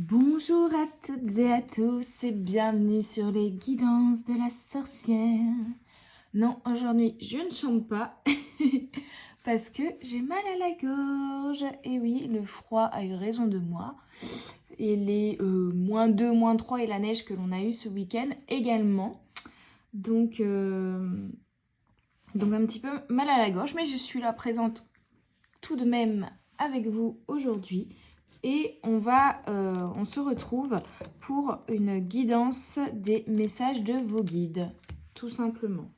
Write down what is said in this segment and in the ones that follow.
Bonjour à toutes et à tous et bienvenue sur les guidances de la sorcière. Non, aujourd'hui je ne chante pas parce que j'ai mal à la gorge. Et oui, le froid a eu raison de moi. Et les -2, -3 et la neige que l'on a eu ce week-end également. Donc un petit peu mal à la gorge, mais je suis là présente tout de même avec vous aujourd'hui. Et on se retrouve pour une guidance des messages de vos guides, tout simplement.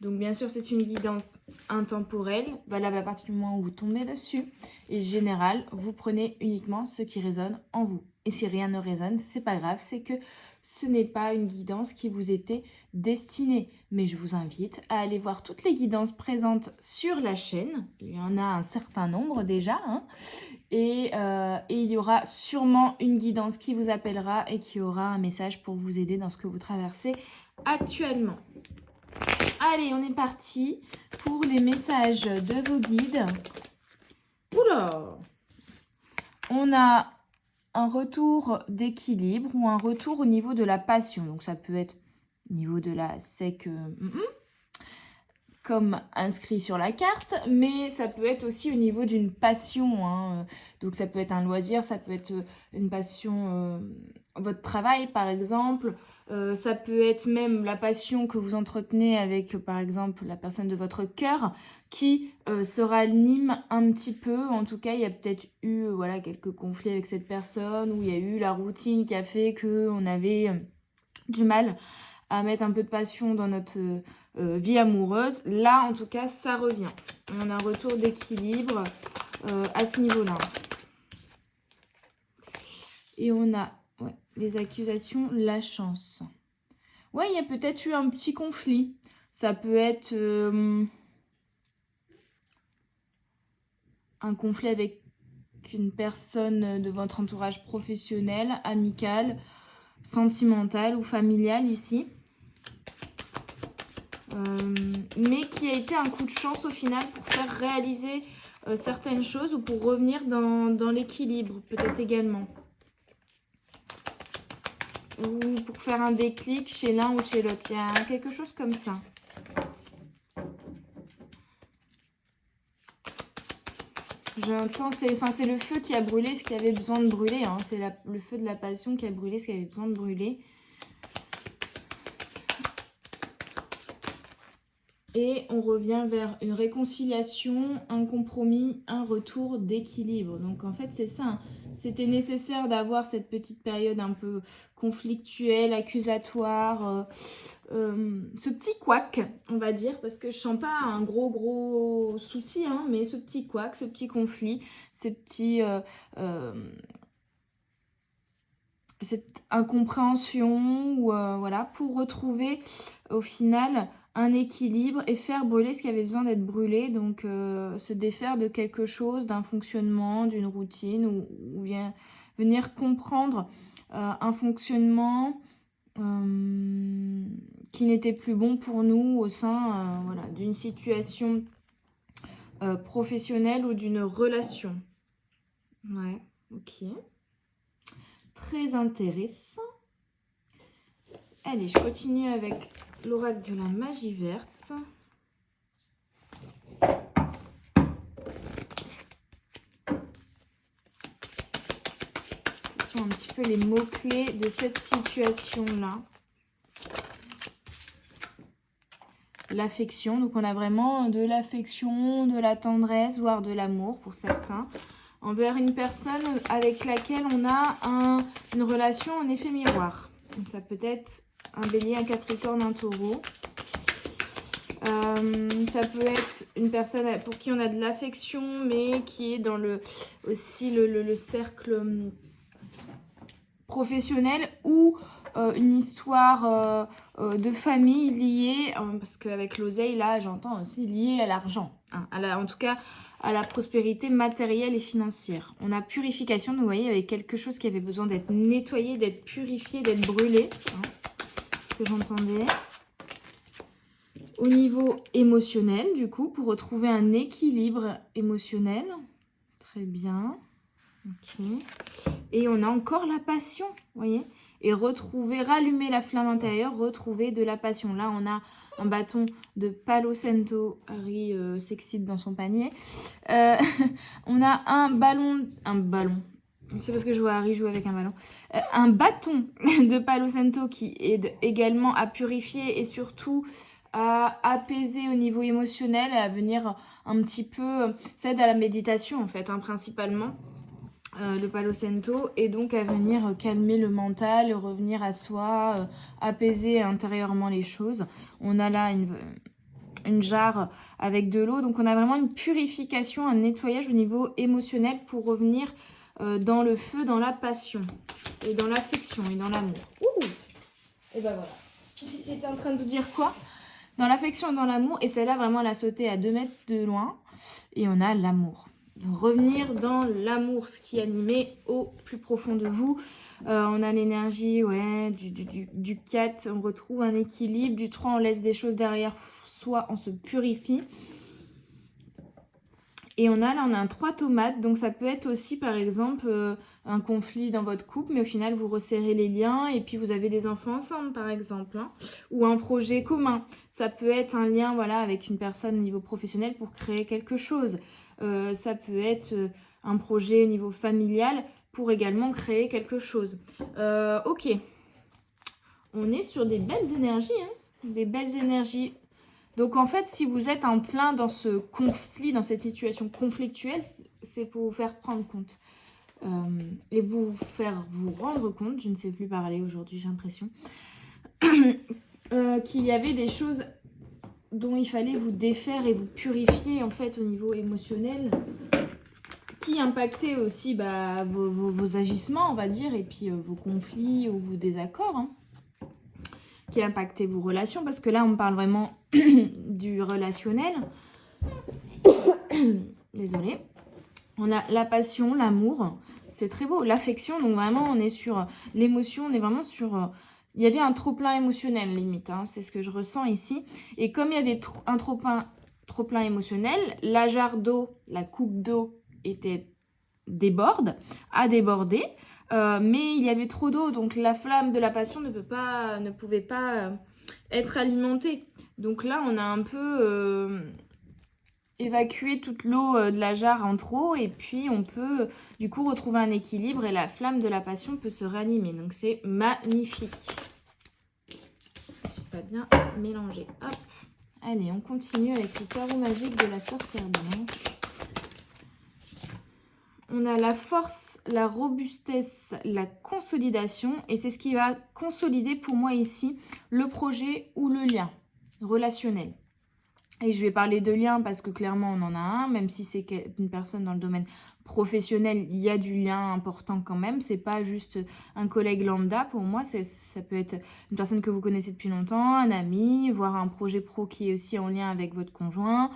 Donc bien sûr, c'est une guidance intemporelle, valable à partir du moment où vous tombez dessus. Et générale, vous prenez uniquement ce qui résonne en vous. Et si rien ne résonne, c'est pas grave, c'est que ce n'est pas une guidance qui vous était destinée. Mais je vous invite à aller voir toutes les guidances présentes sur la chaîne. Il y en a un certain nombre déjà, hein. Et il y aura sûrement une guidance qui vous appellera et qui aura un message pour vous aider dans ce que vous traversez actuellement. Allez, on est parti pour les messages de vos guides. Oula! On a un retour d'équilibre ou un retour au niveau de la passion. Donc ça peut être au niveau de la sec comme inscrit sur la carte, mais ça peut être aussi au niveau d'une passion, hein. Donc ça peut être un loisir, ça peut être une passion, votre travail par exemple, ça peut être même la passion que vous entretenez avec par exemple la personne de votre cœur qui se ranime un petit peu. En tout cas, il y a peut-être eu voilà, quelques conflits avec cette personne, ou il y a eu la routine qui a fait qu'on avait du mal à mettre un peu de passion dans notre vie amoureuse. Là, en tout cas, ça revient. On a un retour d'équilibre à ce niveau-là. Et on a les accusations, la chance. Ouais, il y a peut-être eu un petit conflit. Ça peut être un conflit avec une personne de votre entourage professionnel, amical, sentimental ou familial ici. Mais qui a été un coup de chance au final pour faire réaliser certaines choses ou pour revenir dans l'équilibre, peut-être également. Ou pour faire un déclic chez l'un ou chez l'autre. Il y a quelque chose comme ça. J'entends, c'est le feu qui a brûlé ce qui avait besoin de brûler, hein. C'est le feu de la passion qui a brûlé ce qui avait besoin de brûler. Et on revient vers une réconciliation, un compromis, un retour d'équilibre. Donc en fait, c'est ça, hein. C'était nécessaire d'avoir cette petite période un peu conflictuelle, accusatoire, ce petit couac, on va dire, parce que je sens pas un gros souci, hein, mais ce petit couac, ce petit conflit, cette incompréhension, ou voilà, pour retrouver au final un équilibre et faire brûler ce qui avait besoin d'être brûlé. Donc se défaire de quelque chose, d'un fonctionnement, d'une routine, ou venir comprendre un fonctionnement qui n'était plus bon pour nous au sein voilà, d'une situation professionnelle ou d'une relation. Ouais, ok. Très intéressant. Allez, je continue avec l'oracle de la magie verte. Quels sont un petit peu les mots-clés de cette situation-là? L'affection, donc on a vraiment de l'affection, de la tendresse, voire de l'amour pour certains, envers une personne avec laquelle on a une relation en effet miroir. Donc ça peut être un bélier, un capricorne, un taureau. Ça peut être une personne pour qui on a de l'affection, mais qui est dans aussi le cercle professionnel, ou une histoire de famille liée, parce qu'avec l'oseille, là, j'entends aussi liée à l'argent, hein, en tout cas à la prospérité matérielle et financière. On a purification, donc vous voyez, avec quelque chose qui avait besoin d'être nettoyé, d'être purifié, d'être brûlé, hein, ce que j'entendais. Au niveau émotionnel, du coup, pour retrouver un équilibre émotionnel. Très bien. Ok. Et on a encore la passion, vous voyez. Et retrouver, rallumer la flamme intérieure, retrouver de la passion. Là, on a un bâton de Palo Santo. Harry s'excite dans son panier. On a un ballon. C'est parce que je vois Harry jouer avec un ballon. Un bâton de Palo Santo qui aide également à purifier et surtout à apaiser au niveau émotionnel, à venir un petit peu... Ça aide à la méditation en fait, hein, principalement. Le Palo Santo, et donc à venir calmer le mental, revenir à soi, apaiser intérieurement les choses. On a là une jarre avec de l'eau, donc on a vraiment une purification, un nettoyage au niveau émotionnel pour revenir dans le feu, dans la passion, et dans l'affection, et dans l'amour. Ouh. Et ben voilà. J'étais en train de vous dire quoi? Dans l'affection et dans l'amour, et celle-là vraiment elle a sauté à 2 mètres de loin, et on a l'amour. Revenir dans l'amour, ce qui est animé au plus profond de vous. On a l'énergie du 4, on retrouve un équilibre. Du 3, on laisse des choses derrière soi, on se purifie. Et on a un 3 tomates, donc ça peut être aussi par exemple un conflit dans votre couple, mais au final vous resserrez les liens et puis vous avez des enfants ensemble par exemple, hein, ou un projet commun. Ça peut être un lien avec une personne au niveau professionnel pour créer quelque chose. Ça peut être un projet au niveau familial pour également créer quelque chose. Ok, on est sur des belles énergies, hein, des belles énergies. Donc en fait, si vous êtes en plein dans ce conflit, dans cette situation conflictuelle, c'est pour vous faire prendre compte. Et vous faire vous rendre compte, je ne sais plus parler aujourd'hui, j'ai l'impression, qu'il y avait des choses dont il fallait vous défaire et vous purifier en fait au niveau émotionnel, qui impactaient aussi vos agissements, on va dire, et puis vos conflits ou vos désaccords, hein, qui impactaient vos relations, parce que là on parle vraiment du relationnel. Désolée. On a la passion, l'amour, c'est très beau. L'affection, donc vraiment on est sur l'émotion, on est vraiment sur... Il y avait un trop-plein émotionnel limite, hein, c'est ce que je ressens ici. Et comme il y avait un trop-plein émotionnel, la jarre d'eau, la coupe d'eau a débordé. Mais il y avait trop d'eau, donc la flamme de la passion ne pouvait pas être alimentée. Donc là, on a un peu évacué toute l'eau de la jarre en trop, et puis on peut du coup retrouver un équilibre et la flamme de la passion peut se ranimer. Donc c'est magnifique. Je suis pas bien mélangée. Hop. Allez, on continue avec le tarot magique de la sorcière blanche. On a la force, la robustesse, la consolidation. Et c'est ce qui va consolider pour moi ici le projet ou le lien relationnel. Et je vais parler de lien parce que clairement on en a un, même si c'est une personne dans le domaine professionnel, il y a du lien important quand même. C'est pas juste un collègue lambda pour moi, ça peut être une personne que vous connaissez depuis longtemps, un ami, voire un projet pro qui est aussi en lien avec votre conjoint.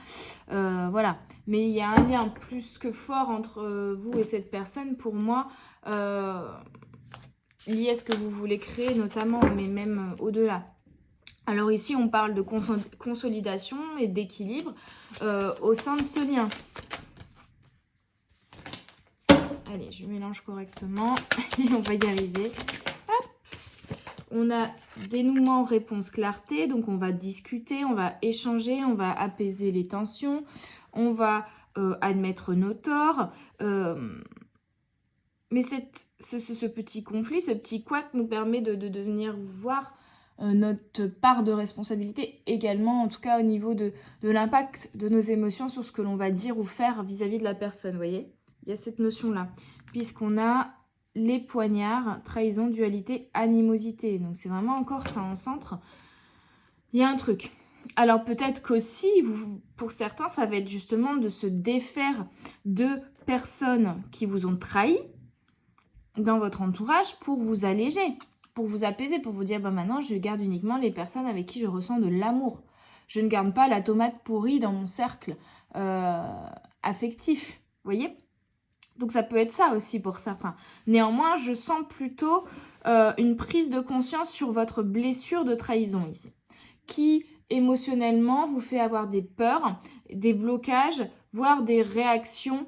Voilà. Mais il y a un lien plus que fort entre vous et cette personne pour moi, lié à ce que vous voulez créer notamment, mais même au-delà. Alors ici, on parle de consolidation et d'équilibre au sein de ce lien. Allez, je mélange correctement et on va y arriver. Hop. On a dénouement, réponse, clarté. Donc, on va discuter, on va échanger, on va apaiser les tensions, on va admettre nos torts. Mais ce petit conflit, ce petit couac nous permet de venir voir notre part de responsabilité également, en tout cas au niveau de l'impact de nos émotions sur ce que l'on va dire ou faire vis-à-vis de la personne, vous voyez. Il y a cette notion-là, puisqu'on a les poignards, trahison, dualité, animosité. Donc c'est vraiment encore ça en centre. Il y a un truc. Alors peut-être qu'aussi, pour certains, ça va être justement de se défaire de personnes qui vous ont trahi dans votre entourage pour vous alléger, pour vous apaiser, pour vous dire maintenant je garde uniquement les personnes avec qui je ressens de l'amour. Je ne garde pas la tomate pourrie dans mon cercle affectif, vous voyez. Donc ça peut être ça aussi pour certains. Néanmoins, je sens plutôt une prise de conscience sur votre blessure de trahison ici, qui émotionnellement vous fait avoir des peurs, des blocages, voire des réactions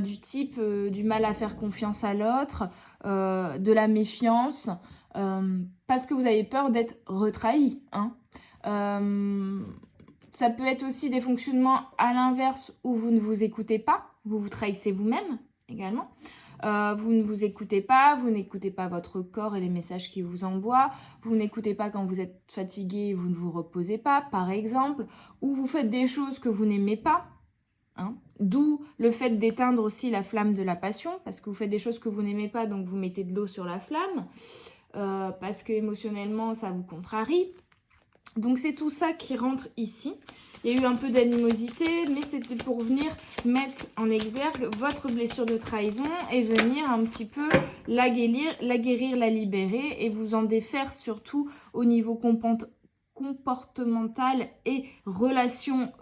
du type du mal à faire confiance à l'autre, de la méfiance, parce que vous avez peur d'être retrahi. Hein. Ça peut être aussi des fonctionnements à l'inverse où vous ne vous écoutez pas, vous vous trahissez vous-même également. Vous ne vous écoutez pas, vous n'écoutez pas votre corps et les messages qui vous envoient, vous n'écoutez pas quand vous êtes fatigué, vous ne vous reposez pas, par exemple, ou vous faites des choses que vous n'aimez pas, hein. D'où le fait d'éteindre aussi la flamme de la passion, parce que vous faites des choses que vous n'aimez pas, donc vous mettez de l'eau sur la flamme, parce que émotionnellement ça vous contrarie. Donc c'est tout ça qui rentre ici. Il y a eu un peu d'animosité, mais c'était pour venir mettre en exergue votre blessure de trahison et venir un petit peu la guérir, la libérer et vous en défaire surtout au niveau comportemental et réaction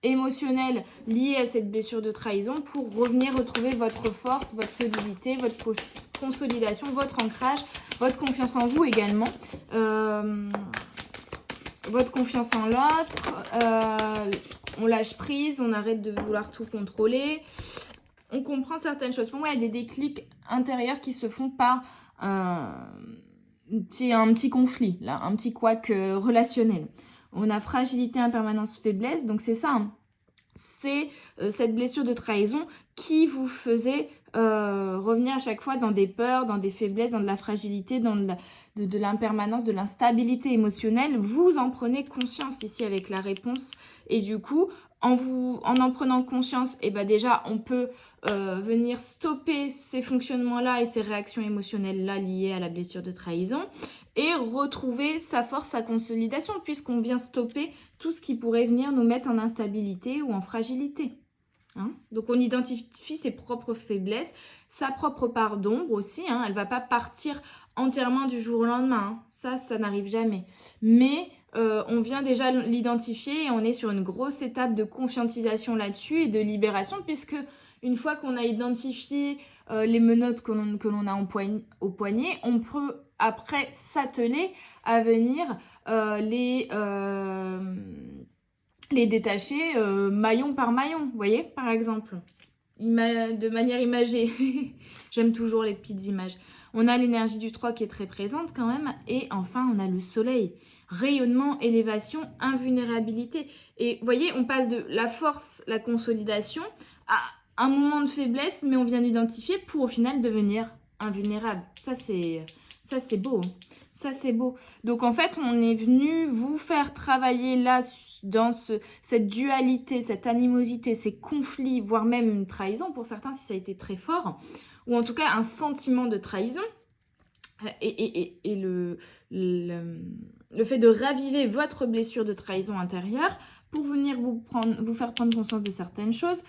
émotionnelle liée à cette blessure de trahison pour revenir retrouver votre force, votre solidité, votre consolidation, votre ancrage, votre confiance en vous également. Votre confiance en l'autre, on lâche prise, on arrête de vouloir tout contrôler, on comprend certaines choses. Pour moi, il y a des déclics intérieurs qui se font par un petit conflit, là, un petit couac relationnel. On a fragilité, impermanence, faiblesse, donc c'est ça. Hein. C'est cette blessure de trahison qui vous faisait revenir à chaque fois dans des peurs, dans des faiblesses, dans de la fragilité, dans de l'impermanence, de l'instabilité émotionnelle. Vous en prenez conscience ici avec la réponse. Et du coup, en prenant conscience, déjà, on peut venir stopper ces fonctionnements-là et ces réactions émotionnelles-là liées à la blessure de trahison et retrouver sa force, sa consolidation, puisqu'on vient stopper tout ce qui pourrait venir nous mettre en instabilité ou en fragilité. Hein. Donc on identifie ses propres faiblesses, sa propre part d'ombre aussi, hein. Elle ne va pas partir entièrement du jour au lendemain, hein. Ça n'arrive jamais. Mais on vient déjà l'identifier et on est sur une grosse étape de conscientisation là-dessus et de libération, puisque une fois qu'on a identifié les menottes que l'on a au poignet, on peut après s'atteler à venir les détacher maillon par maillon, vous voyez, par exemple, de manière imagée. J'aime toujours les petites images. On a l'énergie du 3 qui est très présente quand même. Et enfin, on a le soleil. Rayonnement, élévation, invulnérabilité. Et vous voyez, on passe de la force, la consolidation, à un moment de faiblesse, mais on vient d'identifier pour au final devenir invulnérable. Ça, c'est beau. Hein. Ça, c'est beau. Donc, en fait, on est venu vous faire travailler là dans cette dualité, cette animosité, ces conflits, voire même une trahison pour certains si ça a été très fort, ou en tout cas un sentiment de trahison. Et le fait de raviver votre blessure de trahison intérieure pour venir vous faire prendre conscience de certaines choses,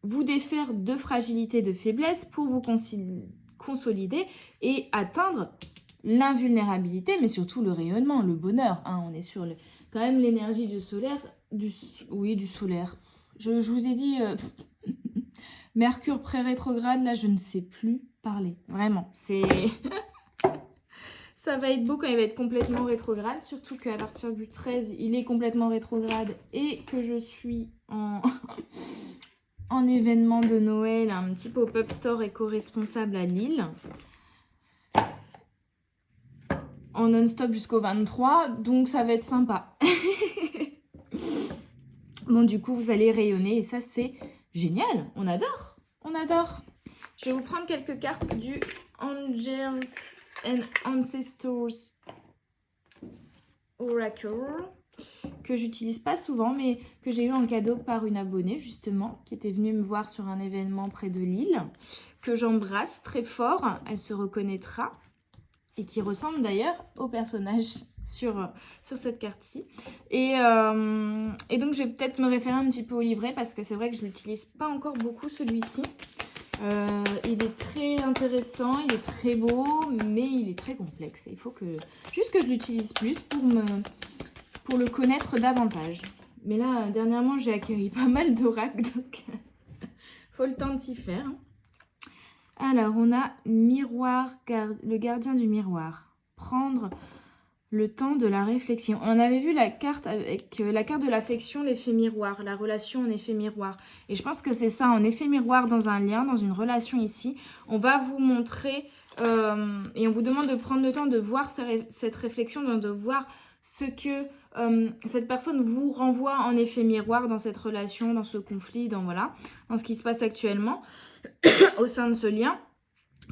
vous défaire de fragilité, de faiblesse pour vous consolider et atteindre l'invulnérabilité, mais surtout le rayonnement, le bonheur. Hein, on est sur quand même l'énergie du solaire, du solaire. Je vous ai dit, Mercure pré-rétrograde, là, je ne sais plus parler. Vraiment, c'est... Ça va être beau quand il va être complètement rétrograde, surtout qu'à partir du 13, il est complètement rétrograde et que je suis en événement de Noël, un petit pop-up store éco-responsable à Lille. En non-stop jusqu'au 23, donc ça va être sympa. Bon, du coup, vous allez rayonner et ça, c'est génial. On adore. On adore. Je vais vous prendre quelques cartes du Angels and Ancestors Oracle que j'utilise pas souvent, mais que j'ai eu en cadeau par une abonnée, justement, qui était venue me voir sur un événement près de Lille, que j'embrasse très fort. Elle se reconnaîtra. Et qui ressemble d'ailleurs au personnage sur cette carte-ci. Et donc, je vais peut-être me référer un petit peu au livret parce que c'est vrai que je ne l'utilise pas encore beaucoup, celui-ci. Il est très intéressant, il est très beau, mais il est très complexe. Il faut juste que je l'utilise plus pour le connaître davantage. Mais là, dernièrement, j'ai acquis pas mal d'oracles, donc faut le temps de s'y faire. Alors, on a miroir, le gardien du miroir. Prendre Le temps de la réflexion. On avait vu la carte avec la carte de l'affection, l'effet miroir, la relation en effet miroir. Et je pense que c'est ça, en effet miroir dans un lien, dans une relation ici. On va vous montrer et on vous demande de prendre le temps de voir cette réflexion, de voir ce que cette personne vous renvoie en effet miroir dans cette relation, dans ce conflit, dans ce qui se passe actuellement au sein de ce lien.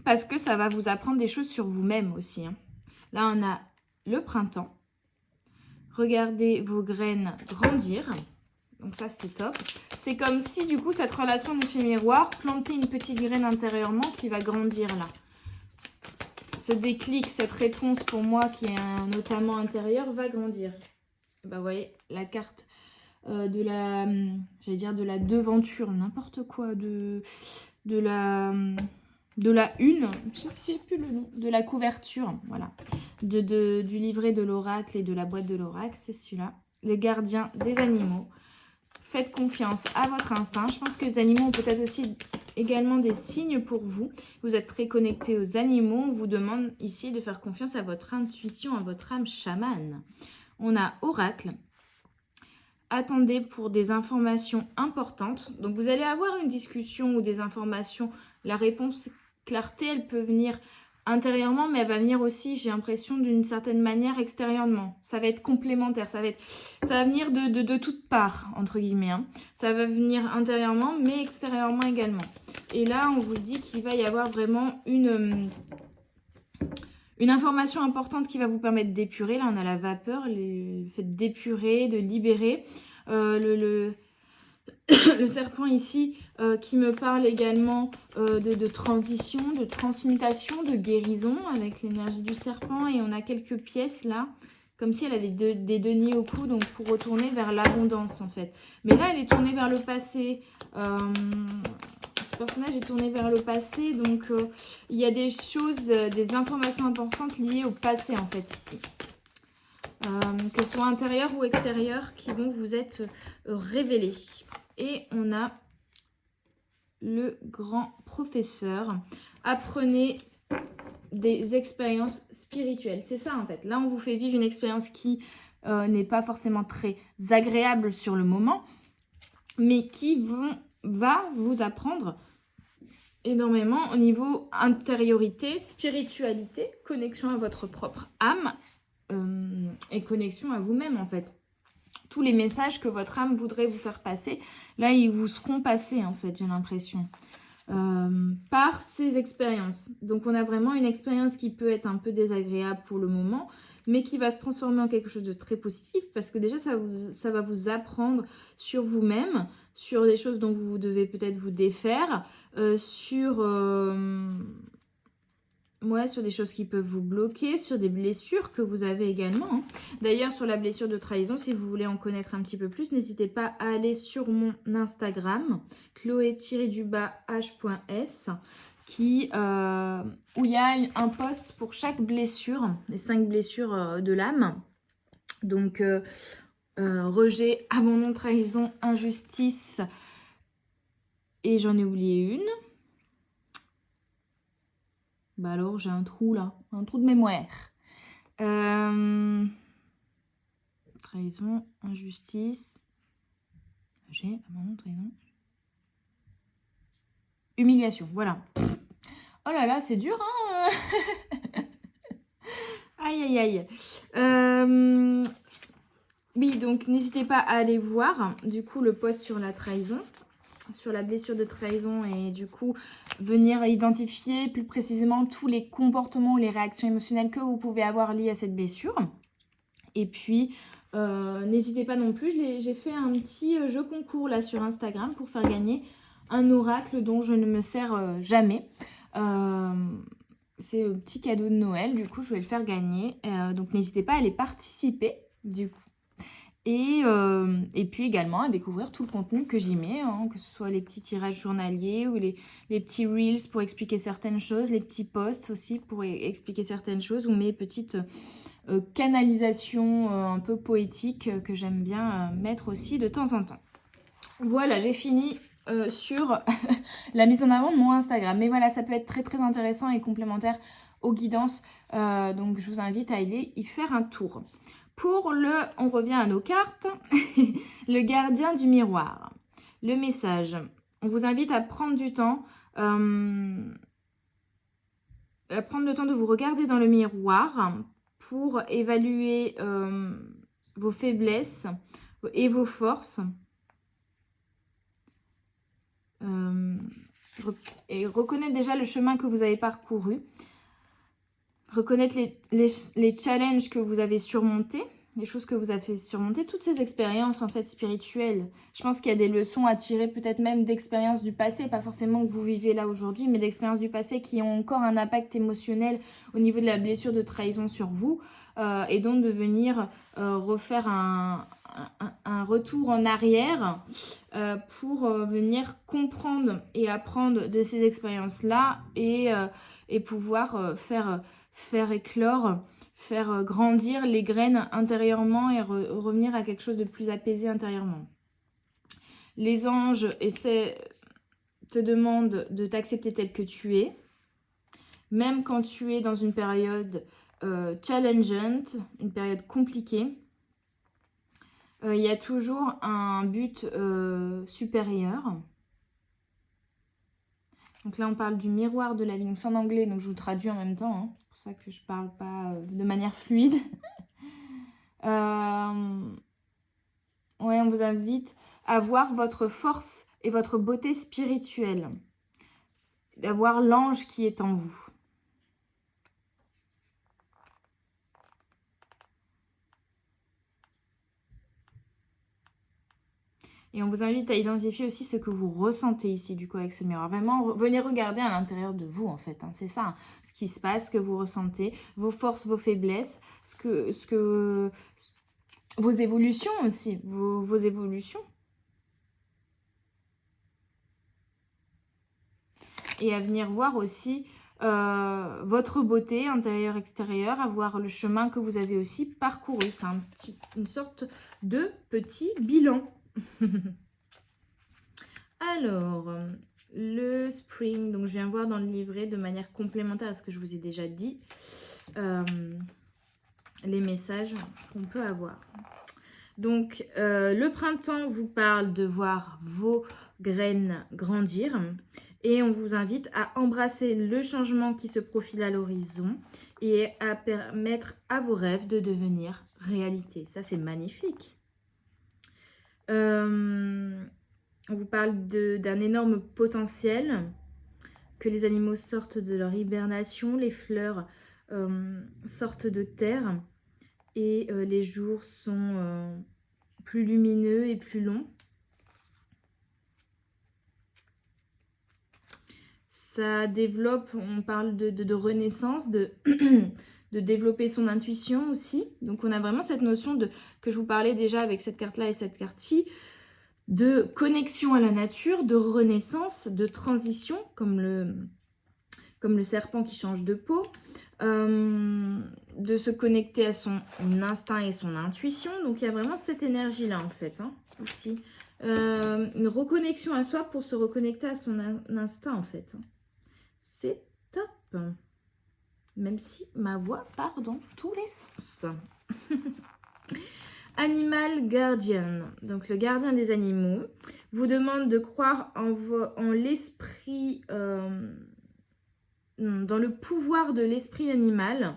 Parce que ça va vous apprendre des choses sur vous-même aussi. Hein. Là, on a le printemps. Regardez vos graines grandir. Donc ça, c'est top. C'est comme si, du coup, cette relation d'effet miroir plantait une petite graine intérieurement qui va grandir là. Ce déclic, cette réponse pour moi qui est notamment intérieure, va grandir. Bah, vous voyez, la carte de la, j'allais dire de la devanture, n'importe quoi, de la une, je ne sais plus le nom, de la couverture, voilà, du livret de l'oracle et de la boîte de l'oracle, c'est celui-là. Les gardiens des animaux. Faites confiance à votre instinct. Je pense que les animaux ont peut-être aussi également des signes pour vous. Vous êtes très connectés aux animaux. On vous demande ici de faire confiance à votre intuition, à votre âme chamane. On a oracle. Attendez pour des informations importantes. Donc, vous allez avoir une discussion ou des informations. La réponse clarté, elle peut venir intérieurement, mais elle va venir aussi, j'ai l'impression, d'une certaine manière extérieurement. Ça va être complémentaire, ça va venir de toutes parts, entre guillemets. Hein. Ça va venir intérieurement, mais extérieurement également. Et là, on vous dit qu'il va y avoir vraiment une information importante qui va vous permettre d'épurer. Là, on a la vapeur, le fait d'épurer, de libérer. Le serpent ici qui me parle également de transition, de transmutation, de guérison avec l'énergie du serpent. Et on a quelques pièces là, comme si elle avait des deniers au cou, donc pour retourner vers l'abondance en fait. Mais là, elle est tournée vers le passé. Ce personnage est tourné vers le passé, donc il y a des choses, des informations importantes liées au passé en fait ici. Que ce soit intérieur ou extérieur, qui vont vous être révélées. Et on a le grand professeur. Apprenez des expériences spirituelles. C'est ça en fait. Là, on vous fait vivre une expérience qui n'est pas forcément très agréable sur le moment, mais qui va vous apprendre énormément au niveau intériorité, spiritualité, connexion à votre propre âme et connexion à vous-même en fait. Tous les messages que votre âme voudrait vous faire passer, là, ils vous seront passés, en fait, j'ai l'impression, par ces expériences. Donc, on a vraiment une expérience qui peut être un peu désagréable pour le moment, mais qui va se transformer en quelque chose de très positif, parce que déjà, ça va vous apprendre sur vous-même, sur des choses dont vous devez peut-être vous défaire, sur des choses qui peuvent vous bloquer, sur des blessures que vous avez également. Hein. D'ailleurs, sur la blessure de trahison, si vous voulez en connaître un petit peu plus, n'hésitez pas à aller sur mon Instagram, chloé-h.s, où il y a un post pour chaque blessure, les 5 blessures de l'âme. Donc, rejet, abandon, trahison, injustice, et j'en ai oublié une. Bah alors, j'ai un trou là, un trou de mémoire. Trahison, injustice. J'ai abandon, trahison. Humiliation, voilà. Oh là là, c'est dur, hein. Aïe, aïe, aïe. Oui, donc n'hésitez pas à aller voir, du coup, le post sur la trahison, sur la blessure de trahison, et du coup venir identifier plus précisément tous les comportements ou les réactions émotionnelles que vous pouvez avoir liées à cette blessure. Et puis n'hésitez pas non plus, j'ai fait un petit jeu concours là sur Instagram pour faire gagner un oracle dont je ne me sers jamais. C'est un petit cadeau de Noël, du coup je vais le faire gagner, donc n'hésitez pas à aller participer du coup. Et puis également à découvrir tout le contenu que j'y mets, hein, que ce soit les petits tirages journaliers ou les petits reels pour expliquer certaines choses, les petits posts aussi pour expliquer certaines choses, ou mes petites canalisations un peu poétiques que j'aime bien mettre aussi de temps en temps. Voilà, j'ai fini sur la mise en avant de mon Instagram. Mais voilà, ça peut être très très intéressant et complémentaire aux guidances. Donc je vous invite à aller y faire un tour. On revient à nos cartes, le gardien du miroir. Le message, on vous invite à prendre du temps, de vous regarder dans le miroir pour évaluer vos faiblesses et vos forces. Et reconnaître déjà le chemin que vous avez parcouru. Reconnaître les challenges que vous avez surmontés, les choses que vous avez surmontées, toutes ces expériences en fait spirituelles. Je pense qu'il y a des leçons à tirer peut-être même d'expériences du passé, pas forcément que vous vivez là aujourd'hui, mais d'expériences du passé qui ont encore un impact émotionnel au niveau de la blessure de trahison sur vous, et donc de venir refaire un retour en arrière pour venir comprendre et apprendre de ces expériences-là et pouvoir faire éclore, faire grandir les graines intérieurement et revenir à quelque chose de plus apaisé intérieurement. Les anges te demandent de t'accepter tel que tu es, même quand tu es dans une période challengeante, une période compliquée. Il y a toujours un but supérieur. Donc là, on parle du miroir de la vie. Donc c'est en anglais, donc je vous traduis en même temps. C'est pour ça que je ne parle pas de manière fluide. Ouais, on vous invite à voir votre force et votre beauté spirituelle. D'avoir l'ange qui est en vous. Et on vous invite à identifier aussi ce que vous ressentez ici, du coup, avec ce miroir. Vraiment, venez regarder à l'intérieur de vous, en fait. Hein. C'est ça, hein. Ce qui se passe, ce que vous ressentez, vos forces, vos faiblesses, vos évolutions aussi, vos évolutions. Et à venir voir aussi votre beauté intérieure, extérieure, à voir le chemin que vous avez aussi parcouru. C'est une sorte de petit bilan. Alors, le spring, donc je viens voir dans le livret de manière complémentaire à ce que je vous ai déjà dit, les messages qu'on peut avoir. Donc, le printemps vous parle de voir vos graines grandir et on vous invite à embrasser le changement qui se profile à l'horizon et à permettre à vos rêves de devenir réalité. Ça, c'est magnifique. On vous parle d'un énorme potentiel, que les animaux sortent de leur hibernation, les fleurs sortent de terre et les jours sont plus lumineux et plus longs. Ça développe, on parle de renaissance, de développer son intuition aussi. Donc on a vraiment cette notion que je vous parlais déjà avec cette carte-là et cette carte-ci, de connexion à la nature, de renaissance, de transition, comme le serpent qui change de peau, de se connecter à son instinct et son intuition. Donc il y a vraiment cette énergie-là en fait, hein, ici. Une reconnexion à soi pour se reconnecter à son instinct en fait. C'est top. Même si ma voix part dans tous les sens. Animal Guardian, donc le gardien des animaux, vous demande de croire en l'esprit, dans le pouvoir de l'esprit animal,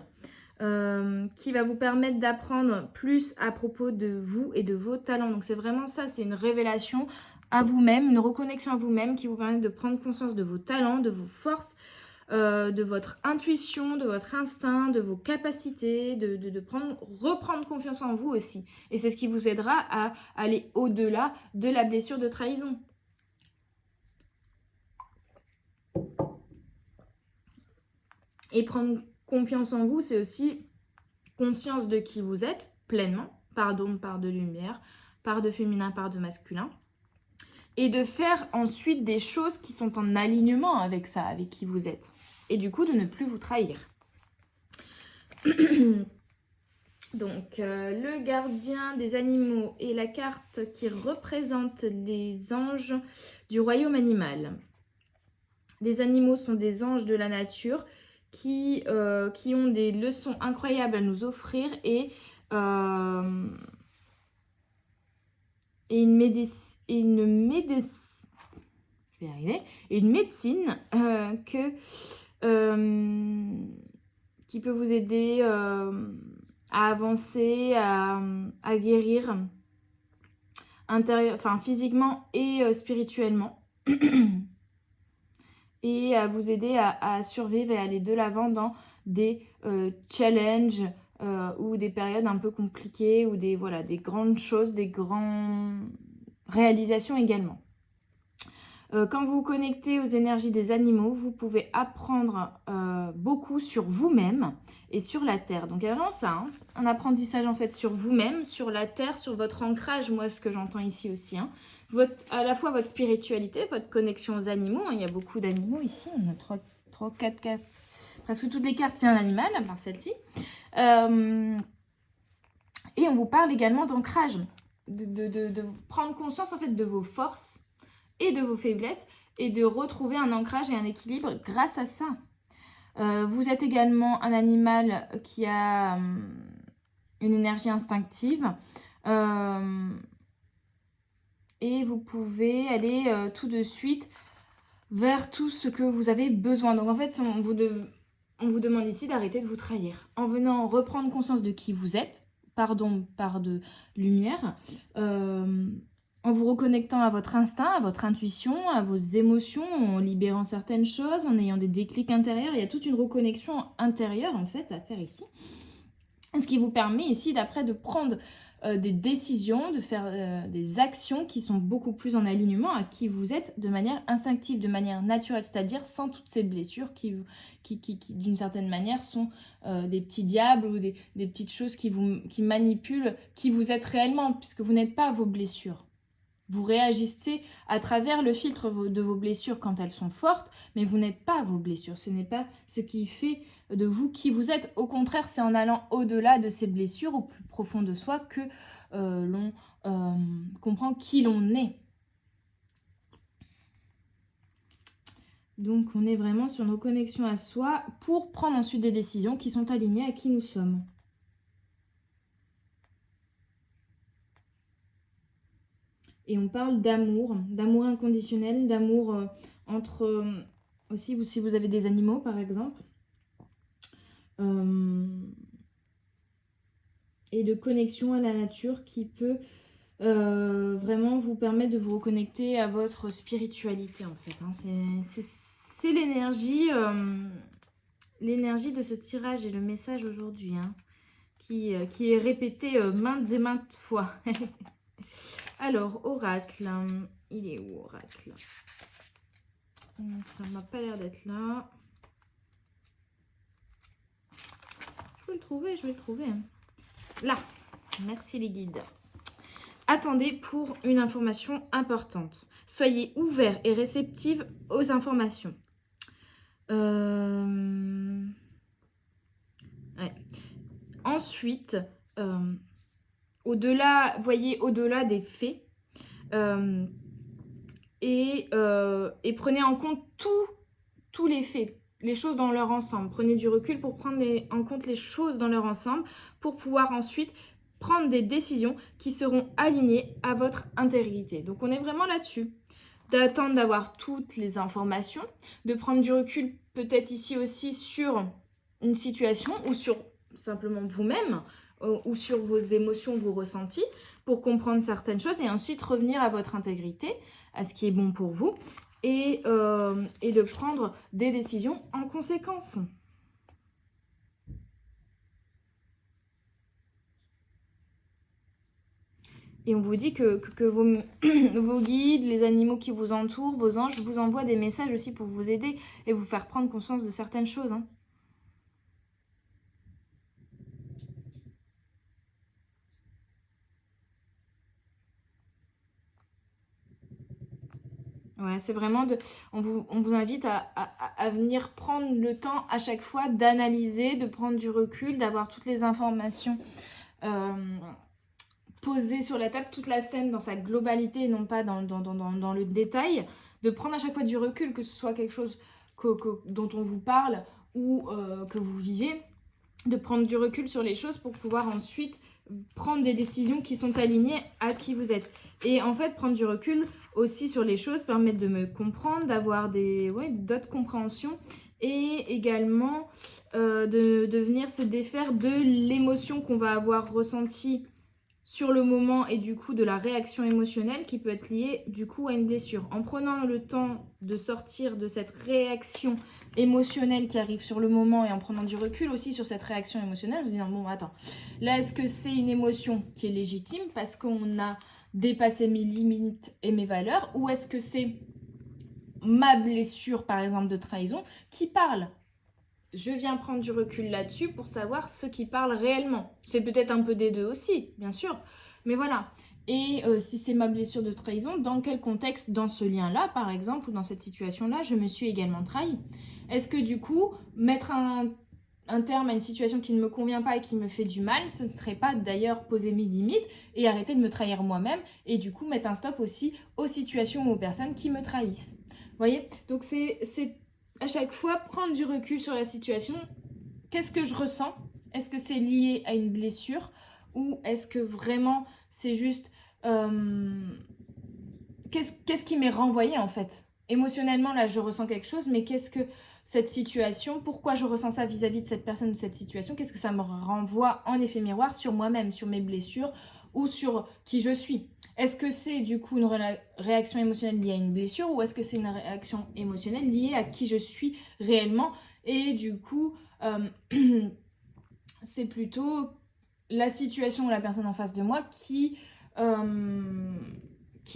qui va vous permettre d'apprendre plus à propos de vous et de vos talents. Donc c'est vraiment ça, c'est une révélation à vous-même, une reconnexion à vous-même qui vous permet de prendre conscience de vos talents, de vos forces, de votre intuition, de votre instinct, de vos capacités, de reprendre confiance en vous aussi. Et c'est ce qui vous aidera à aller au-delà de la blessure de trahison. Et prendre confiance en vous, c'est aussi conscience de qui vous êtes pleinement, part d'ombre, part de lumière, part de féminin, part de masculin. Et de faire ensuite des choses qui sont en alignement avec ça, avec qui vous êtes. Et du coup, de ne plus vous trahir. Donc, le gardien des animaux est la carte qui représente les anges du royaume animal. Les animaux sont des anges de la nature qui ont des leçons incroyables à nous offrir et une médecine qui peut vous aider à avancer, à guérir physiquement et spirituellement et à vous aider à survivre et à aller de l'avant dans des challenges ou des périodes un peu compliquées ou des grandes choses, des grandes réalisations également. Quand vous vous connectez aux énergies des animaux, vous pouvez apprendre beaucoup sur vous-même et sur la Terre. Donc il y a vraiment ça, hein, un apprentissage en fait sur vous-même, sur la Terre, sur votre ancrage, moi ce que j'entends ici aussi. Hein. À la fois votre spiritualité, votre connexion aux animaux, hein, il y a beaucoup d'animaux ici, on a 3, 4 cartes. Presque toutes les cartes, il y a un animal, à part celle-ci. Et on vous parle également d'ancrage, de prendre conscience en fait de vos forces et de vos faiblesses et de retrouver un ancrage et un équilibre grâce à ça. Vous êtes également un animal qui a une énergie instinctive et vous pouvez aller tout de suite vers tout ce que vous avez besoin. Donc en fait, on vous demande ici d'arrêter de vous trahir en venant reprendre conscience de qui vous êtes, par de lumière, en vous reconnectant à votre instinct, à votre intuition, à vos émotions, en libérant certaines choses, en ayant des déclics intérieurs. Il y a toute une reconnexion intérieure en fait à faire ici. Ce qui vous permet ici d'après de prendre des décisions, de faire des actions qui sont beaucoup plus en alignement à qui vous êtes de manière instinctive, de manière naturelle, c'est-à-dire sans toutes ces blessures qui d'une certaine manière sont des petits diables ou des petites choses qui manipulent qui vous êtes réellement, puisque vous n'êtes pas vos blessures. Vous réagissez à travers le filtre de vos blessures quand elles sont fortes, mais vous n'êtes pas vos blessures. Ce n'est pas ce qui fait de vous qui vous êtes. Au contraire, c'est en allant au-delà de ces blessures, au plus profond de soi, que l'on comprend qui l'on est. Donc, on est vraiment sur nos connexions à soi pour prendre ensuite des décisions qui sont alignées à qui nous sommes. Et on parle d'amour inconditionnel, d'amour entre, aussi si vous avez des animaux par exemple, et de connexion à la nature qui peut vraiment vous permettre de vous reconnecter à votre spiritualité en fait. Hein. C'est l'énergie de ce tirage et le message aujourd'hui hein, qui est répété maintes et maintes fois. Alors, oracle, il est où, oracle? Ça m'a pas l'air d'être là. Je vais le trouver. Là, merci les guides. Attendez pour une information importante. Soyez ouverts et réceptifs aux informations. Ouais. Ensuite, voyez au-delà des faits et prenez en compte tous les faits, les choses dans leur ensemble. Prenez du recul pour prendre en compte les choses dans leur ensemble pour pouvoir ensuite prendre des décisions qui seront alignées à votre intégrité. Donc on est vraiment là-dessus. D'attendre d'avoir toutes les informations, de prendre du recul peut-être ici aussi sur une situation ou sur simplement vous-même, ou sur vos émotions, vos ressentis, pour comprendre certaines choses et ensuite revenir à votre intégrité, à ce qui est bon pour vous, et de prendre des décisions en conséquence. Et on vous dit que vos guides, les animaux qui vous entourent, vos anges, vous envoient des messages aussi pour vous aider et vous faire prendre conscience de certaines choses. Hein. Ouais, c'est vraiment on vous invite à venir prendre le temps à chaque fois d'analyser, de prendre du recul, d'avoir toutes les informations posées sur la table, toute la scène dans sa globalité et non pas dans le détail, de prendre à chaque fois du recul, que ce soit quelque chose dont on vous parle ou que vous vivez, de prendre du recul sur les choses pour pouvoir ensuite prendre des décisions qui sont alignées à qui vous êtes. Et en fait, prendre du recul aussi sur les choses permet de me comprendre, d'avoir d'autres compréhensions et également de venir se défaire de l'émotion qu'on va avoir ressentie sur le moment et du coup de la réaction émotionnelle qui peut être liée du coup à une blessure. En prenant le temps de sortir de cette réaction émotionnelle qui arrive sur le moment et en prenant du recul aussi sur cette réaction émotionnelle, en se disant bon attends, là est-ce que c'est une émotion qui est légitime parce qu'on a dépassé mes limites et mes valeurs, ou est-ce que c'est ma blessure par exemple de trahison qui parle? Je viens prendre du recul là-dessus pour savoir ce qui parle réellement. C'est peut-être un peu des deux aussi, bien sûr. Mais voilà. Et si c'est ma blessure de trahison, dans quel contexte, dans ce lien-là, par exemple, ou dans cette situation-là, je me suis également trahie? Est-ce que du coup, mettre un terme à une situation qui ne me convient pas et qui me fait du mal, ce ne serait pas d'ailleurs poser mes limites et arrêter de me trahir moi-même et du coup mettre un stop aussi aux situations ou aux personnes qui me trahissent? Vous voyez? Donc c'est à chaque fois prendre du recul sur la situation. Qu'est-ce que je ressens? Est-ce que c'est lié à une blessure ou est-ce que vraiment c'est juste qu'est-ce qui m'est renvoyé en fait? Émotionnellement là je ressens quelque chose, mais qu'est-ce que cette situation, pourquoi je ressens ça vis-à-vis de cette personne ou de cette situation, qu'est-ce que ça me renvoie en effet miroir sur moi-même, sur mes blessures ou sur qui je suis? Est-ce que c'est du coup une réaction émotionnelle liée à une blessure ou est-ce que c'est une réaction émotionnelle liée à qui je suis réellement? Et du coup, c'est plutôt la situation ou la personne en face de moi qui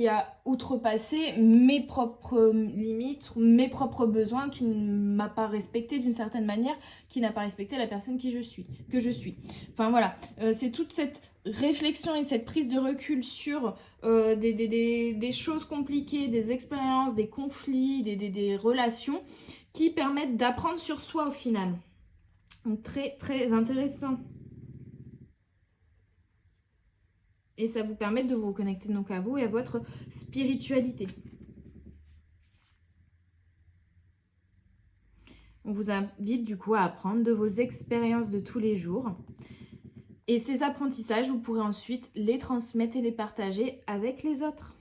a outrepassé mes propres limites, mes propres besoins, qui ne m'a pas respecté d'une certaine manière, qui n'a pas respecté la personne que je suis. Enfin voilà, c'est toute cette réflexion et cette prise de recul sur des choses compliquées, des expériences, des conflits, des relations qui permettent d'apprendre sur soi au final. Donc très très intéressant. Et ça vous permet de vous reconnecter donc à vous et à votre spiritualité. On vous invite du coup à apprendre de vos expériences de tous les jours. Et ces apprentissages, vous pourrez ensuite les transmettre et les partager avec les autres.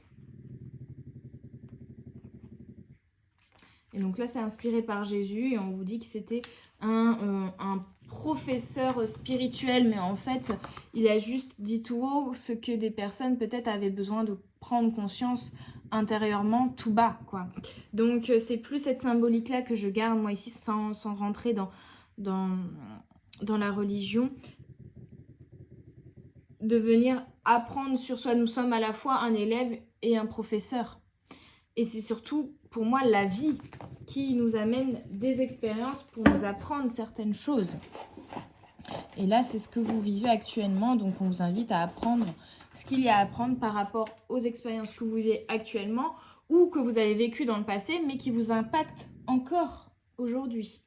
Et donc là, c'est inspiré par Jésus et on vous dit que c'était un professeur spirituel, mais en fait, il a juste dit tout haut ce que des personnes peut-être avaient besoin de prendre conscience intérieurement tout bas, quoi. Donc, c'est plus cette symbolique-là que je garde, moi, ici, sans rentrer dans la religion, de venir apprendre sur soi. Nous sommes à la fois un élève et un professeur. Et c'est surtout, pour moi, la vie qui nous amène des expériences pour nous apprendre certaines choses. Et là, c'est ce que vous vivez actuellement. Donc, on vous invite à apprendre ce qu'il y a à apprendre par rapport aux expériences que vous vivez actuellement ou que vous avez vécues dans le passé, mais qui vous impactent encore aujourd'hui.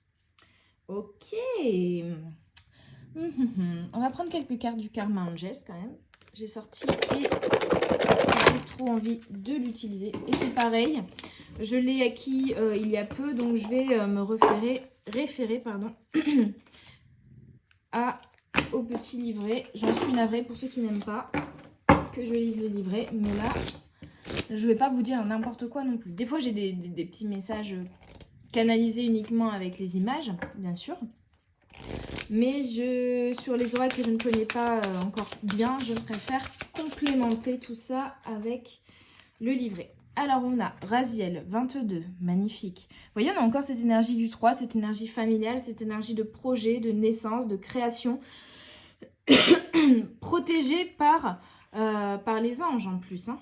Ok. On va prendre quelques cartes du Karma Angels quand même. J'ai sorti et j'ai trop envie de l'utiliser. Et c'est pareil, je l'ai acquis il y a peu, donc je vais me référer au petit livret. J'en suis navrée pour ceux qui n'aiment pas que je lise le livret, mais là, je vais pas vous dire n'importe quoi non plus. Des fois, j'ai des petits messages canalisés uniquement avec les images, bien sûr. Mais sur les oracles que je ne connais pas encore bien, je préfère complémenter tout ça avec le livret. Alors, on a Raziel, 22, magnifique. Vous voyez, on a encore cette énergie du 3, cette énergie familiale, cette énergie de projet, de naissance, de création, protégée par les anges en plus. Hein.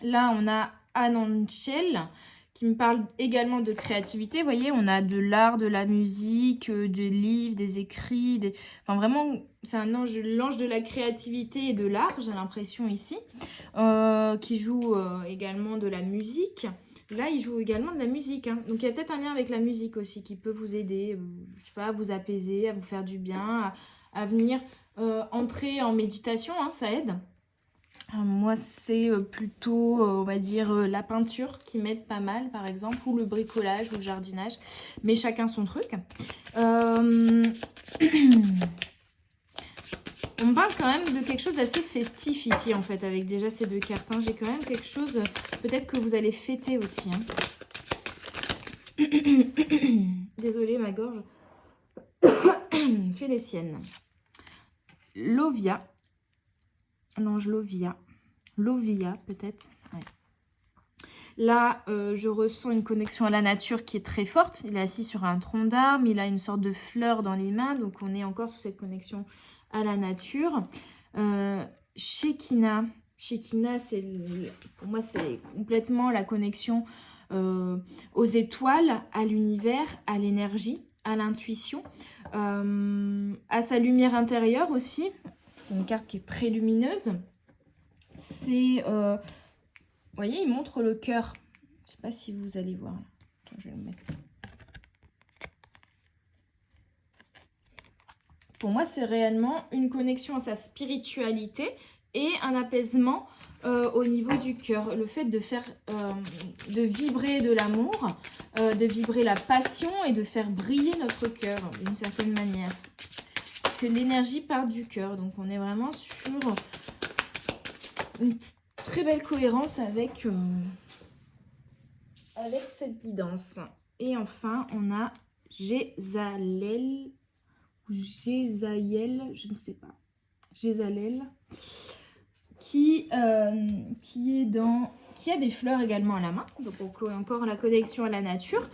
Là, on a Ananchel, qui me parle également de créativité. Vous voyez, on a de l'art, de la musique, des livres, des écrits. Enfin, vraiment, c'est l'ange de la créativité et de l'art, j'ai l'impression ici, qui joue également de la musique. Là, il joue également de la musique. Hein. Donc, il y a peut-être un lien avec la musique aussi qui peut vous aider, je sais pas, à vous apaiser, à vous faire du bien, à venir entrer en méditation, hein, ça aide. Moi, c'est plutôt, on va dire, la peinture qui m'aide pas mal, par exemple, ou le bricolage ou le jardinage. Mais chacun son truc. On parle quand même de quelque chose d'assez festif ici, en fait, avec déjà ces deux cartes. Hein. J'ai quand même quelque chose, peut-être que vous allez fêter aussi. Hein. Désolée, ma gorge fait des siennes. Lovia. L'ange Lovia. Lovia, peut-être. Ouais. Là, je ressens une connexion à la nature qui est très forte. Il est assis sur un tronc d'arbre, il a une sorte de fleur dans les mains, donc on est encore sur cette connexion à la nature. Shekinah, pour moi, c'est complètement la connexion aux étoiles, à l'univers, à l'énergie, à l'intuition, à sa lumière intérieure aussi. C'est une carte qui est très lumineuse. C'est... vous voyez, il montre le cœur. Je ne sais pas si vous allez voir. Attends, je vais le mettre. Pour moi, c'est réellement une connexion à sa spiritualité et un apaisement au niveau du cœur. Le fait de faire, de vibrer de l'amour, de vibrer la passion et de faire briller notre cœur d'une certaine manière. Que l'énergie part du cœur. Donc, on est vraiment sur une très belle cohérence avec cette guidance. Et enfin, on a Jézalel, ou Jézaïel, je ne sais pas. Jézalel, qui a des fleurs également à la main. Donc, encore la connexion à la nature,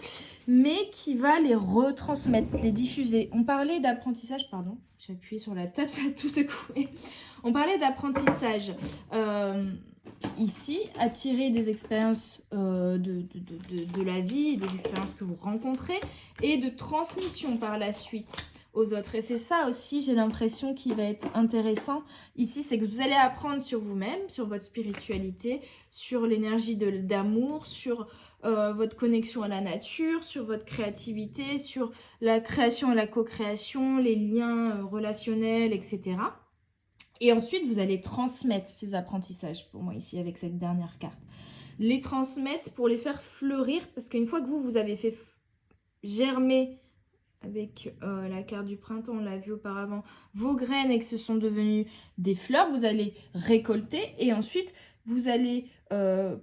mais qui va les retransmettre, les diffuser. On parlait d'apprentissage, pardon, j'ai appuyé sur la table, ça a tout secoué. On parlait d'apprentissage. Ici, attirer des expériences de la vie, des expériences que vous rencontrez et de transmission par la suite aux autres. Et c'est ça aussi, j'ai l'impression, qui va être intéressant ici, c'est que vous allez apprendre sur vous-même, sur votre spiritualité, sur l'énergie d'amour, sur votre connexion à la nature, sur votre créativité, sur la création et la co-création, les liens relationnels, etc. Et ensuite, vous allez transmettre ces apprentissages, pour moi, ici, avec cette dernière carte. Les transmettre pour les faire fleurir, parce qu'une fois que vous avez fait germer, avec la carte du printemps, on l'a vu auparavant, vos graines et que ce sont devenues des fleurs, vous allez récolter et ensuite, vous allez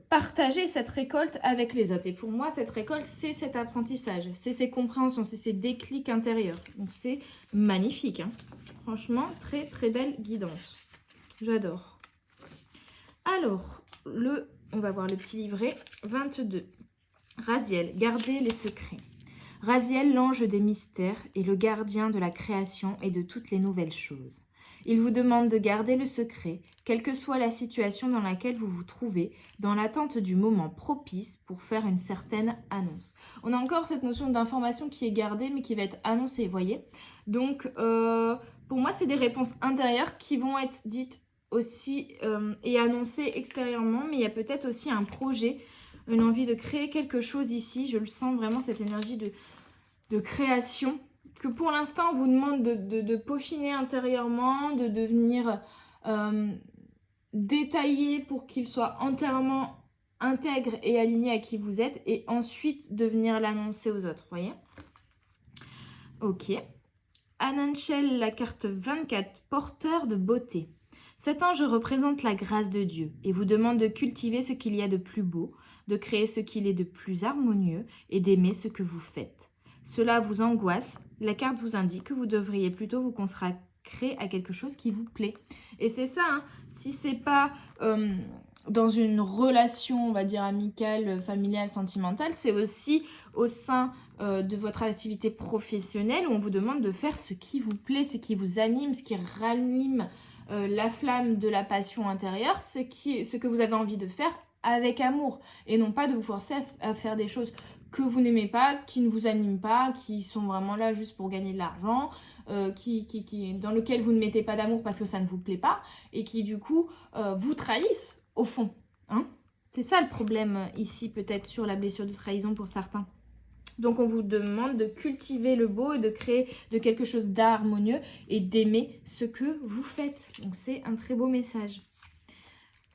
partager cette récolte avec les autres. Et pour moi, cette récolte, c'est cet apprentissage, c'est ces compréhensions, c'est ces déclics intérieurs. Donc, c'est magnifique, hein. Franchement, très très belle guidance. J'adore. Alors, on va voir le petit livret 22. Raziel, gardez les secrets. Raziel, l'ange des mystères, est le gardien de la création et de toutes les nouvelles choses. Il vous demande de garder le secret, quelle que soit la situation dans laquelle vous vous trouvez, dans l'attente du moment propice pour faire une certaine annonce. On a encore cette notion d'information qui est gardée, mais qui va être annoncée, vous voyez. Donc, pour moi, c'est des réponses intérieures qui vont être dites aussi et annoncées extérieurement, mais il y a peut-être aussi un projet, une envie de créer quelque chose ici. Je le sens vraiment, cette énergie de création, que pour l'instant, on vous demande de peaufiner intérieurement, de devenir détaillé pour qu'il soit entièrement intègre et aligné à qui vous êtes, et ensuite de venir l'annoncer aux autres, voyez. Ok. Ananchel, la carte 24, porteur de beauté. Cet ange représente la grâce de Dieu et vous demande de cultiver ce qu'il y a de plus beau, de créer ce qu'il est de plus harmonieux et d'aimer ce que vous faites. Cela vous angoisse, la carte vous indique que vous devriez plutôt vous consacrer à quelque chose qui vous plaît. Et c'est ça, hein, si c'est pas dans une relation, on va dire amicale, familiale, sentimentale, c'est aussi au sein de votre activité professionnelle où on vous demande de faire ce qui vous plaît, ce qui vous anime, ce qui ranime la flamme de la passion intérieure, ce que vous avez envie de faire avec amour et non pas de vous forcer à faire des choses que vous n'aimez pas, qui ne vous animent pas, qui sont vraiment là juste pour gagner de l'argent, dans lequel vous ne mettez pas d'amour parce que ça ne vous plaît pas et qui du coup vous trahissent au fond. Hein, c'est ça le problème ici peut-être sur la blessure de trahison pour certains. Donc on vous demande de cultiver le beau et de créer de quelque chose d'harmonieux et d'aimer ce que vous faites. Donc c'est un très beau message.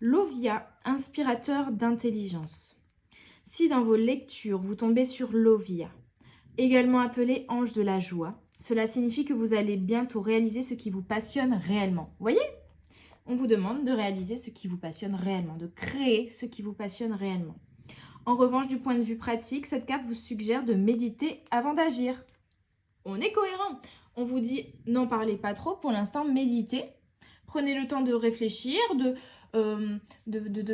Lovia, inspirateur d'intelligence. Si dans vos lectures, vous tombez sur Lovia, également appelé ange de la joie, cela signifie que vous allez bientôt réaliser ce qui vous passionne réellement. Vous voyez ? On vous demande de réaliser ce qui vous passionne réellement, de créer ce qui vous passionne réellement. En revanche, du point de vue pratique, cette carte vous suggère de méditer avant d'agir. On est cohérent. On vous dit, n'en parlez pas trop, pour l'instant, méditez. Prenez le temps de réfléchir, de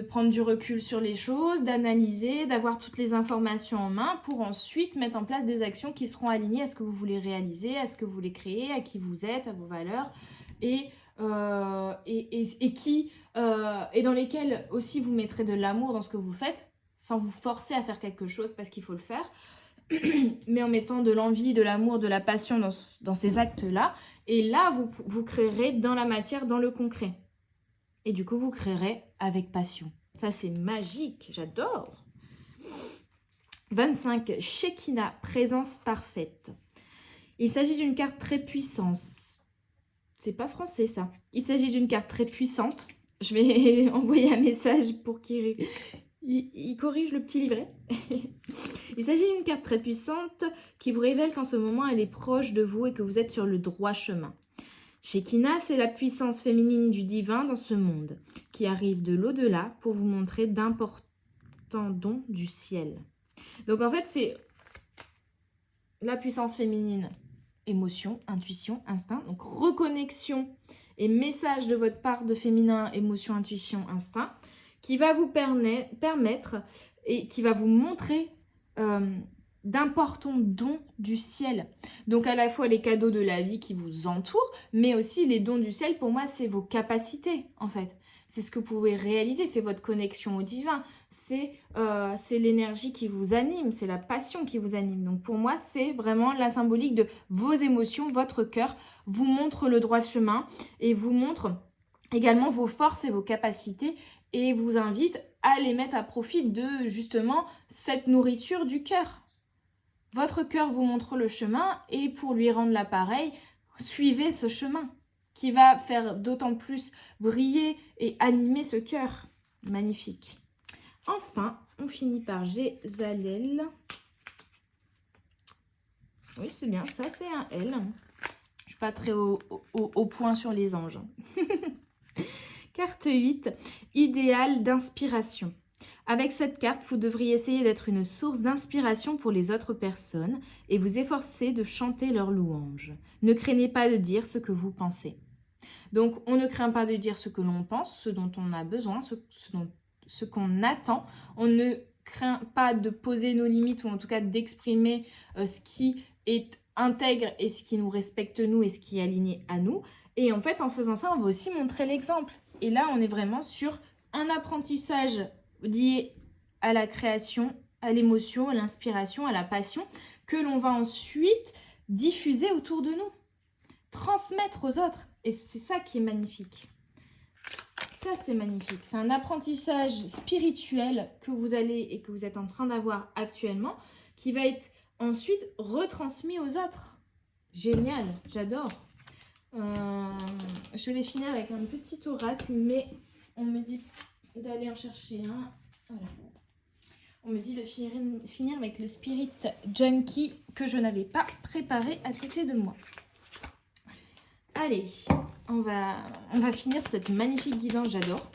prendre du recul sur les choses, d'analyser, d'avoir toutes les informations en main pour ensuite mettre en place des actions qui seront alignées à ce que vous voulez réaliser, à ce que vous voulez créer, à qui vous êtes, à vos valeurs et dans lesquelles aussi vous mettrez de l'amour dans ce que vous faites sans vous forcer à faire quelque chose parce qu'il faut le faire. Mais en mettant de l'envie, de l'amour, de la passion dans ces actes-là. Et là, vous créerez dans la matière, dans le concret. Et du coup, vous créerez avec passion. Ça, c'est magique. J'adore. 25. Shekinah, présence parfaite. Il s'agit d'une carte très puissante. C'est pas français, ça. Il s'agit d'une carte très puissante. Je vais envoyer un message pour qu'il corrige le petit livret. Il s'agit d'une carte très puissante qui vous révèle qu'en ce moment, elle est proche de vous et que vous êtes sur le droit chemin. Shekinah, c'est la puissance féminine du divin dans ce monde, qui arrive de l'au-delà pour vous montrer d'importants dons du ciel. Donc en fait, c'est la puissance féminine, émotion, intuition, instinct. Donc reconnexion et message de votre part de féminin, émotion, intuition, instinct, qui va vous permettre et qui va vous montrer d'importants dons du ciel. Donc à la fois les cadeaux de la vie qui vous entourent, mais aussi les dons du ciel, pour moi, c'est vos capacités, en fait. C'est ce que vous pouvez réaliser, c'est votre connexion au divin, c'est l'énergie qui vous anime, c'est la passion qui vous anime. Donc pour moi, c'est vraiment la symbolique de vos émotions, votre cœur vous montre le droit chemin et vous montre également vos forces et vos capacités et vous invite à les mettre à profit de justement cette nourriture du cœur. Votre cœur vous montre le chemin et pour lui rendre l'appareil, suivez ce chemin qui va faire d'autant plus briller et animer ce cœur. Magnifique. Enfin, on finit par Gézalel. Oui, c'est bien, ça c'est un L. Je ne suis pas très au point sur les anges. Carte 8, idéal d'inspiration. Avec cette carte, vous devriez essayer d'être une source d'inspiration pour les autres personnes et vous efforcer de chanter leurs louanges. Ne craignez pas de dire ce que vous pensez. Donc, on ne craint pas de dire ce que l'on pense, ce dont on a besoin, ce qu'on attend. On ne craint pas de poser nos limites ou en tout cas d'exprimer ce qui est intègre et ce qui nous respecte nous et ce qui est aligné à nous. Et en fait, en faisant ça, on va aussi montrer l'exemple. Et là, on est vraiment sur un apprentissage lié à la création, à l'émotion, à l'inspiration, à la passion, que l'on va ensuite diffuser autour de nous, transmettre aux autres. Et c'est ça qui est magnifique. Ça, c'est magnifique. C'est un apprentissage spirituel que vous allez et que vous êtes en train d'avoir actuellement, qui va être ensuite retransmis aux autres. Génial, j'adore. Je vais finir avec un petit oracle, mais on me dit d'aller en chercher un. Voilà. On me dit de finir avec le Spirit Junkie que je n'avais pas préparé à côté de moi. Allez, on va finir cette magnifique guidance, j'adore.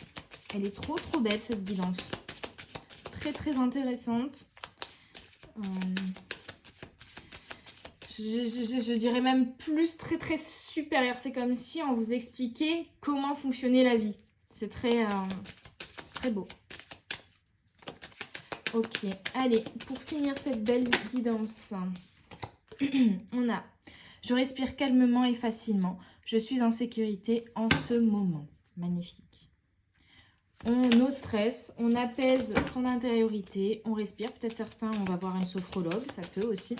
Elle est trop belle cette guidance. Très intéressante. Je dirais même plus très supérieur. C'est comme si on vous expliquait comment fonctionnait la vie. C'est très beau. Ok, allez, pour finir cette belle guidance, on a « Je respire calmement et facilement. Je suis en sécurité en ce moment. » Magnifique. On no stress, on apaise son intériorité, on respire. Peut-être certains, on va voir une sophrologue, ça peut aussi.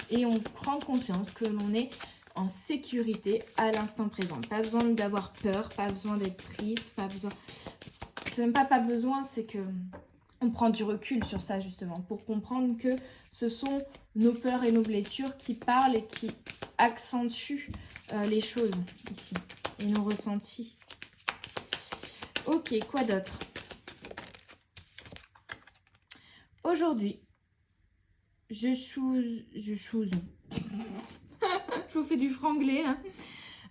Et on prend conscience que l'on est en sécurité à l'instant présent. Pas besoin d'avoir peur, pas besoin d'être triste, pas besoin... C'est même pas besoin, c'est que on prend du recul sur ça justement pour comprendre que ce sont nos peurs et nos blessures qui parlent et qui accentuent les choses ici et nos ressentis. Ok, quoi d'autre? Aujourd'hui, je choose... Je vous fais du franglais, là.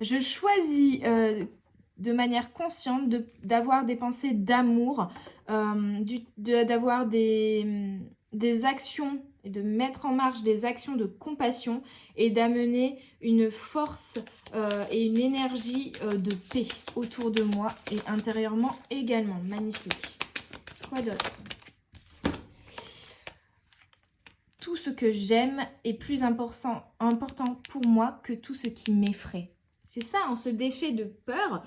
Je choisis de manière consciente d'avoir des pensées d'amour, d'avoir des actions et de mettre en marche des actions de compassion et d'amener une force et une énergie de paix autour de moi et intérieurement également. Magnifique. Quoi d'autre? Tout ce que j'aime est plus important pour moi que tout ce qui m'effraie. C'est ça, on se défait de peur,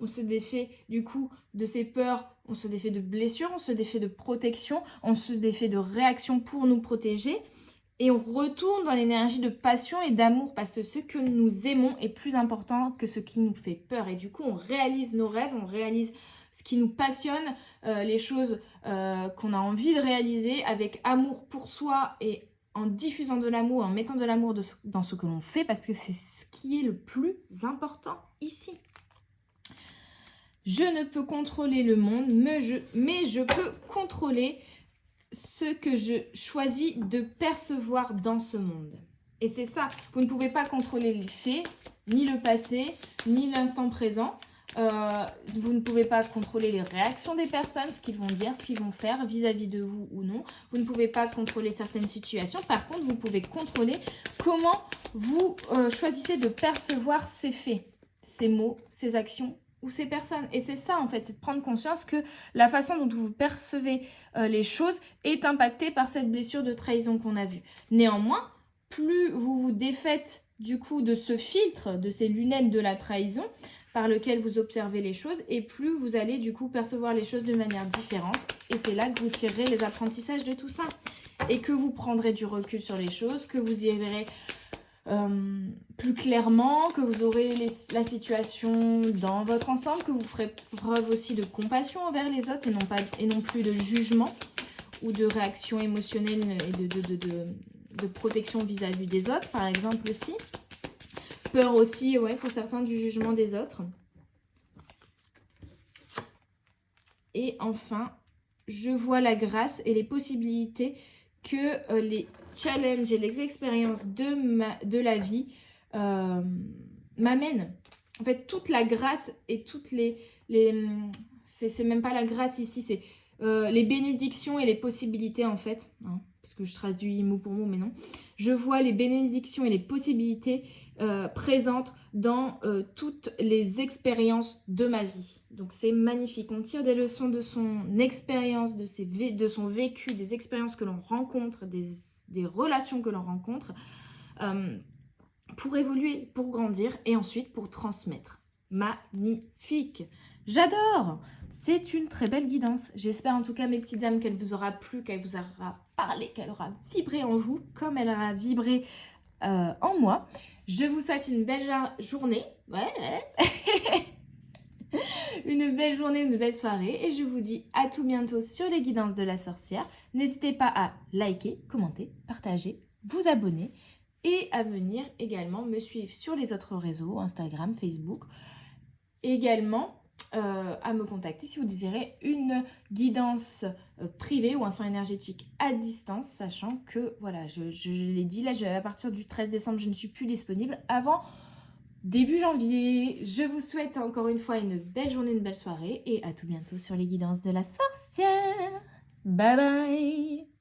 on se défait du coup de ces peurs, on se défait de blessures, on se défait de protection, on se défait de réactions pour nous protéger et on retourne dans l'énergie de passion et d'amour parce que ce que nous aimons est plus important que ce qui nous fait peur. Et du coup, on réalise nos rêves, on réalise ce qui nous passionne, les choses qu'on a envie de réaliser avec amour pour soi et en diffusant de l'amour, en mettant de l'amour dans ce que l'on fait parce que c'est ce qui est le plus important ici. Je ne peux contrôler le monde, mais je peux contrôler ce que je choisis de percevoir dans ce monde. Et c'est ça, vous ne pouvez pas contrôler les faits, ni le passé, ni l'instant présent. Vous ne pouvez pas contrôler les réactions des personnes, ce qu'ils vont dire, ce qu'ils vont faire vis-à-vis de vous ou non. Vous ne pouvez pas contrôler certaines situations. Par contre, vous pouvez contrôler comment vous choisissez de percevoir ces faits, ces mots, ces actions ou ces personnes. Et c'est ça, en fait, c'est de prendre conscience que la façon dont vous percevez les choses est impactée par cette blessure de trahison qu'on a vue. Néanmoins, plus vous vous défaites du coup de ce filtre, de ces lunettes de la trahison, par lequel vous observez les choses et plus vous allez du coup percevoir les choses de manière différente et c'est là que vous tirerez les apprentissages de tout ça et que vous prendrez du recul sur les choses, que vous y verrez plus clairement, que vous aurez la situation dans votre ensemble, que vous ferez preuve aussi de compassion envers les autres et non plus de jugement ou de réaction émotionnelle et de protection vis-à-vis des autres par exemple aussi. Peur aussi, ouais, pour certains, du jugement des autres. Et enfin, je vois la grâce et les possibilités que les challenges et les expériences de la vie m'amènent. En fait, toute la grâce et toutes c'est même pas la grâce ici, c'est les bénédictions et les possibilités en fait. Hein, parce que je traduis mot pour mot, mais non. Je vois les bénédictions et les possibilités présentes dans toutes les expériences de ma vie. Donc c'est magnifique. On tire des leçons de son expérience, de son vécu, des expériences que l'on rencontre, des relations que l'on rencontre, pour évoluer, pour grandir et ensuite pour transmettre. Magnifique. J'adore. C'est une très belle guidance. J'espère en tout cas, mes petites âmes, qu'elle vous aura plu, qu'elle vous aura parlé, qu'elle aura vibré en vous, comme elle aura vibré en moi. Je vous souhaite une belle journée. Une belle journée, une belle soirée. Et je vous dis à tout bientôt sur les guidances de la sorcière. N'hésitez pas à liker, commenter, partager, vous abonner et à venir également me suivre sur les autres réseaux, Instagram, Facebook. Également à me contacter si vous désirez une guidance privée ou un soin énergétique à distance, sachant que, voilà, je l'ai dit, là, à partir du 13 décembre, je ne suis plus disponible avant début janvier. Je vous souhaite encore une fois une belle journée, une belle soirée et à tout bientôt sur les guidances de la sorcière. Bye bye.